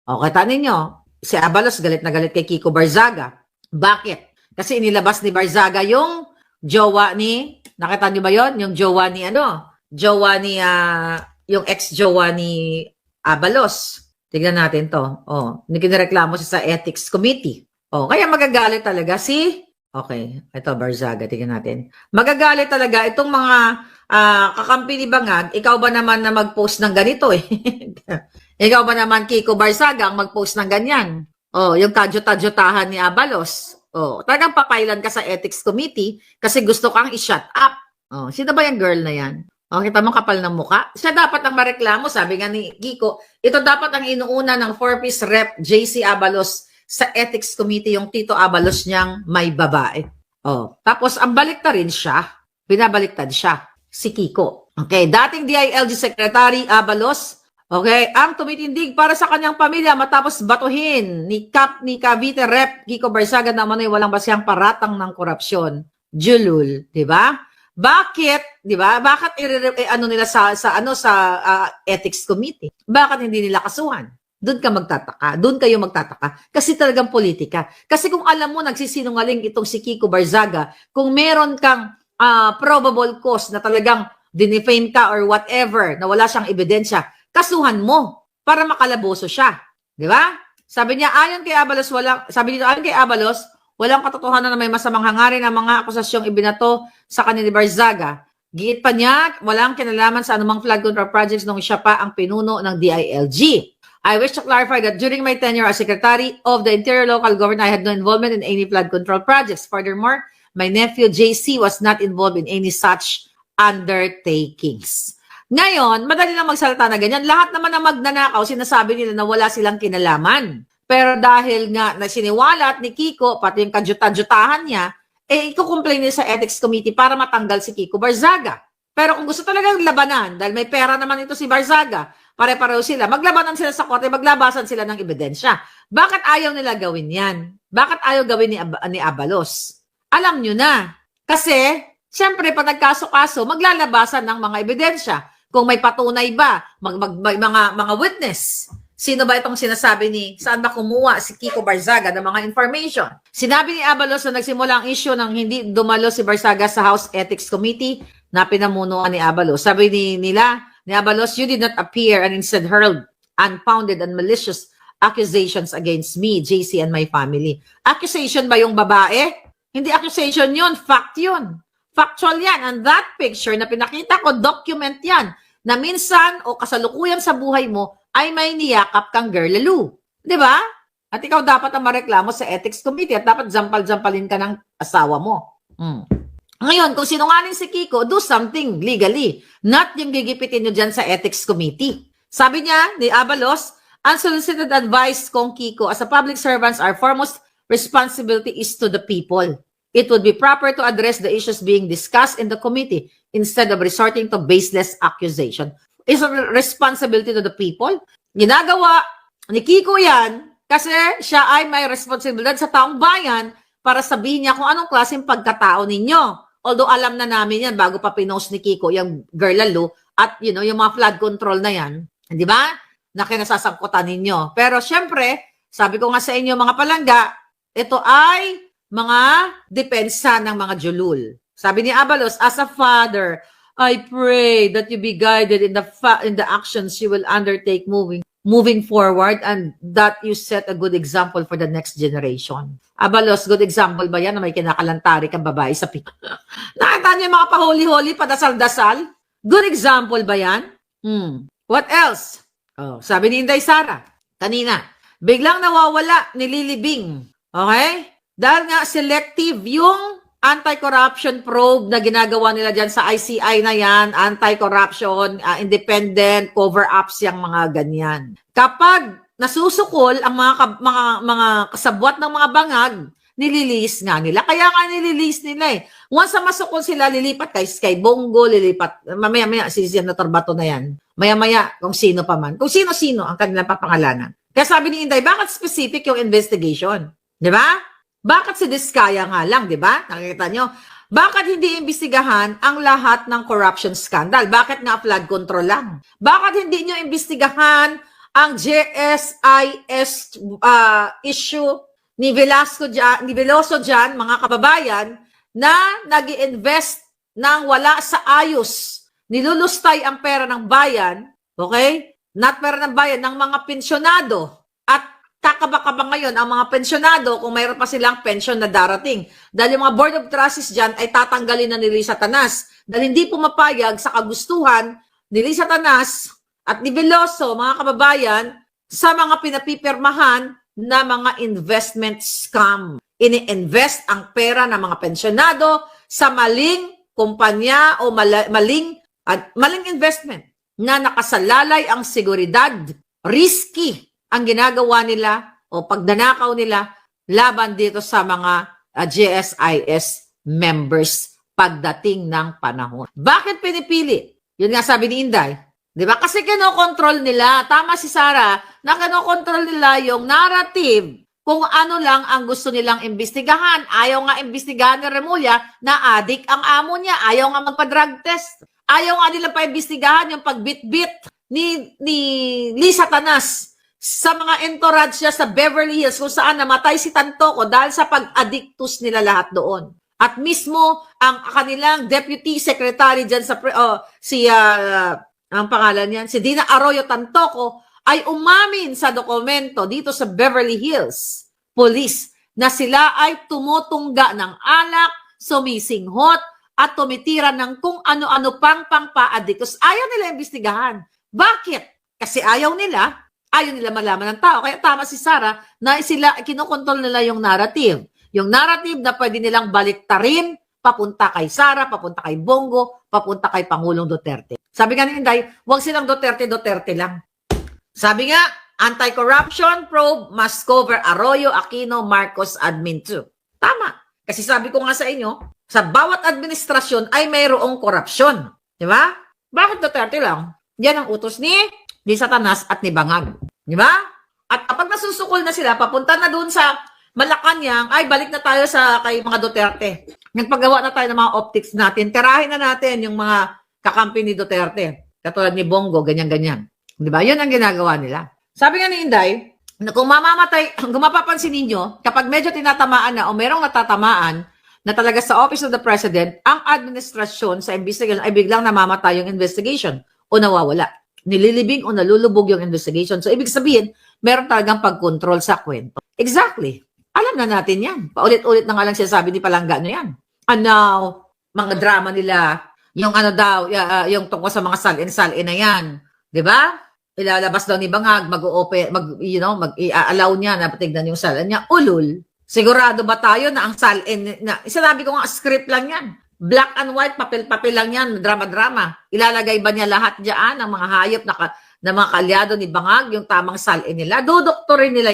O, kita ninyo, si Abalos galit na galit kay Kiko Barzaga. Bakit? Kasi inilabas ni Barzaga yung jowa ni, nakita niyo ba yon? Yung jowa ni yung ex-jowa ni Abalos. Tignan natin to. Oh, nireklamo siya sa Ethics Committee. Oh, kaya magagalit talaga okay, ito Barzaga, tignan natin. Magagalit talaga itong mga kakampi ni Bangag, ikaw ba naman na mag-post ng ganito eh? Ikaw ba naman, Kiko Barzaga, ang mag-post ng ganyan? Oh, yung kadyot-adyotahan ni Abalos. Oh, talagang papailan ka sa Ethics Committee kasi gusto kang i-shut up. Oh, sino ba yung girl na yan? Oh, kita mo kapal ng muka? Siya dapat ang mareklamo, sabi nga ni Kiko. Ito dapat ang inuuna ng 4-piece rep JC Abalos sa Ethics Committee, yung Tito Abalos niyang may babae. Oh, tapos ang baliktad rin siya, binabaliktad siya, si Kiko. Okay, dating DILG Secretary Abalos, okay, ang tumitindig para sa kanyang pamilya matapos batuhin ni Cavite Rep Kiko Barzaga na manoy walang basihang paratang ng korupsyon. Julul, di ba? Bakit, di ba? Bakit nila sa Ethics Committee? Bakit hindi nila kasuhan? Doon ka magtataka. Doon kayo magtataka. Kasi talagang politika. Kasi kung alam mo nagsisinungaling itong si Kiko Barzaga, kung meron kang probable cause na talagang dinefame ka or whatever, na wala siyang ebidensya, kasuhan mo para makalaboso siya. Di ba? Sabi niya, ayon kay Abalos, walang katotohanan na may masamang hangarin ang mga akusasyong ibinato sa kanila ni Barzaga. Giit pa niya, walang kinalaman sa anumang flood control projects nung siya pa ang pinuno ng DILG. I wish to clarify that during my tenure as Secretary of the Interior Local Government, I had no involvement in any flood control projects. Furthermore, my nephew JC was not involved in any such undertakings. Ngayon, madali lang magsalita na ganyan. Lahat naman na magnanakaw, sinasabi nila na wala silang kinalaman. Pero dahil nga na siniwalat ni Kiko, pati yung kadyuta-dyutahan niya, iko-complain niya sa Ethics Committee para matanggal si Kiko Barzaga. Pero kung gusto talagang labanan, dahil may pera naman ito si Barzaga, pare-pareho sila, maglabanan sila sa korte, maglabasan sila ng ebidensya. Bakit ayaw nila gawin yan? Bakit ayaw gawin ni Abalos? Alam nyo na. Kasi, siyempre, pag nagkaso-kaso, maglalabasan ng mga ebidensya. Kung may patunay ba, mga witness. Sino ba itong sinasabi saan ba kumuha si Kiko Barzaga ng mga information? Sinabi ni Abalos na nagsimula ang issue ng hindi dumalo si Barzaga sa House Ethics Committee na pinamunuan ni Abalos. Sabi ni Abalos, you did not appear and instead hurled unfounded and malicious accusations against me, JC, and my family. Accusation ba yung babae? Hindi accusation yun, fact yun. Factual yan. And that picture na pinakita ko, document yan, na minsan o kasalukuyan sa buhay mo, ay may niyakap kang girlaloo. Di ba? At ikaw dapat ang mareklamo sa Ethics Committee at dapat jampal-jampalin ka ng asawa mo. Ngayon, kung sinungaling si Kiko, do something legally. Not yung gigipitin nyo dyan sa Ethics Committee. Sabi niya, ni Abalos, unsolicited advice kong Kiko, as a public servants, our foremost responsibility is to the people. It would be proper to address the issues being discussed in the committee instead of resorting to baseless accusation. Is a responsibility to the people. Ginagawa ni Kiko yan kasi siya ay may responsibilidad sa taong bayan para sabihin niya kung anong klaseng pagkatao ninyo. Although alam na namin yan bago pa pinost ni Kiko yung girlaloo at yung mga flood control na yan. Di ba? Na kinasasangkutan ninyo. Pero syempre, sabi ko nga sa inyo mga palangga, ito ay mga depensa ng mga julul. Sabi ni Abalos, as a father, I pray that you be guided in the actions you will undertake moving forward and that you set a good example for the next generation. Abalos, good example ba yan na may kinakalantari kang babae sa pika? Nakita niyo yung mga pahuli-huli, padasal-dasal? Good example ba yan? What else? Oh, sabi ni Inday Sara kanina, biglang nawawala, nililibing. Okay? Dahil nga selective yung anti-corruption probe na ginagawa nila dyan sa ICI na yan, anti-corruption, independent, cover-ups yung mga ganyan. Kapag nasusukol ang mga kasabwat ng mga bangag, nililis nga nila. Kaya nga nililis nila eh. Once na masukol sila, lilipat kay Bongo, lilipat, mamaya-maya, si Senator Bato na yan. Maya-maya, kung sino pa man. Kung sino-sino ang kanilang papangalanan. Kaya sabi ni Inday, bakit specific yung investigation? Di ba? Bakit si Diskaya nga lang, di ba? Nakikita nyo? Bakit hindi imbestigahan ang lahat ng corruption scandal? Bakit nga flood control lang? Bakit hindi nyo imbestigahan ang GSIS issue ni Veloso dyan, mga kababayan, na nag-i-invest ng wala sa ayos. Nilulustay ang pera ng bayan, okay? Not pera ng bayan, ng mga pensyonado. At kakaba-kaba ngayon ang mga pensyonado kung mayroon pa silang pension na darating. Dahil yung mga Board of Trustees dyan ay tatanggalin na ni Lisa Tanas. Dahil hindi pumapayag sa kagustuhan ni Lisa Tanas at ni Veloso, mga kababayan, sa mga pinapipirmahan na mga investment scam. Ini-invest ang pera ng mga pensyonado sa maling kumpanya o maling investment na nakasalalay ang seguridad, risky ang ginagawa nila o pagdanakaw nila laban dito sa mga GSIS members pagdating ng panahon. Bakit pinipili? Yun nga sabi ni Inday. Di ba? Kasi kinokontrol nila. Tama si Sara na kinokontrol nila yung narrative kung ano lang ang gusto nilang imbestigahan. Ayaw nga imbestigahan ni Remulla na adik ang amo niya. Ayaw nga magpa-drug test. Ayaw nga nilang pa-imbestigahan yung pagbit-bit ni Lisa Tanas sa mga entourage niya sa Beverly Hills kung saan namatay si Tantoco dahil sa pag-addictus nila lahat doon. At mismo ang kanilang deputy secretary dyan sa ang pangalan niyan, si Dina Arroyo Tantoco ay umamin sa dokumento dito sa Beverly Hills Police na sila ay tumutungga ng alak, sumisinghot at tumitira ng kung ano-ano pang pang-pa-addictus. Ayaw nila imbestigahan. Bakit? Kasi ayaw nila malaman ng tao. Kaya tama si Sara na sila, kinokontrol nila yung narrative. Yung narrative na pwede nilang baliktarin papunta kay Sara, papunta kay Bongo, papunta kay Pangulong Duterte. Sabi nga ni Inday, huwag silang Duterte lang. Sabi nga, anti-corruption probe must cover Arroyo, Aquino, Marcos, admin too. Tama. Kasi sabi ko nga sa inyo, sa bawat administrasyon ay mayroong korupsyon. Di ba? Bakit Duterte lang? Yan ang utos ni Lisa Tanas at ni Bangag. Di ba? At kapag nasusukol na sila, papunta na doon sa Malacanang, ay balik na tayo sa kay mga Duterte. Nagpagawa na tayo ng mga optics natin. Tirahin na natin yung mga kakampi ni Duterte. Katulad ni Bongo, ganyan-ganyan. Di ba? Yun ang ginagawa nila. Sabi nga ni Inday, na kung mamamatay, kung mapapansin ninyo, kapag medyo tinatamaan na o merong natatamaan na talaga sa Office of the President, ang administrasyon sa investigation ay biglang namamatay yung investigation o nawawala. Nililibing o nalulubog yung investigation. So, ibig sabihin, meron talagang pag-control sa kwento. Exactly. Alam na natin yan. Paulit-ulit na nga lang sinasabi ni Palangga na yan. And now, mga drama nila, yung ano daw, yung tungkol sa mga salin-salin na yan. Di ba? Ilalabas daw ni Bangag, mag-i-allow niya na patignan yung salin niya. Ulul. Sigurado ba tayo na ang salin, sinabi ko nga, script lang yan. Black and white, papel-papel lang yan, drama-drama. Ilalagay ba niya lahat dyan, ang mga hayop na mga kalyado ni Bangag, yung tamang salin nila? Dudoktorin nila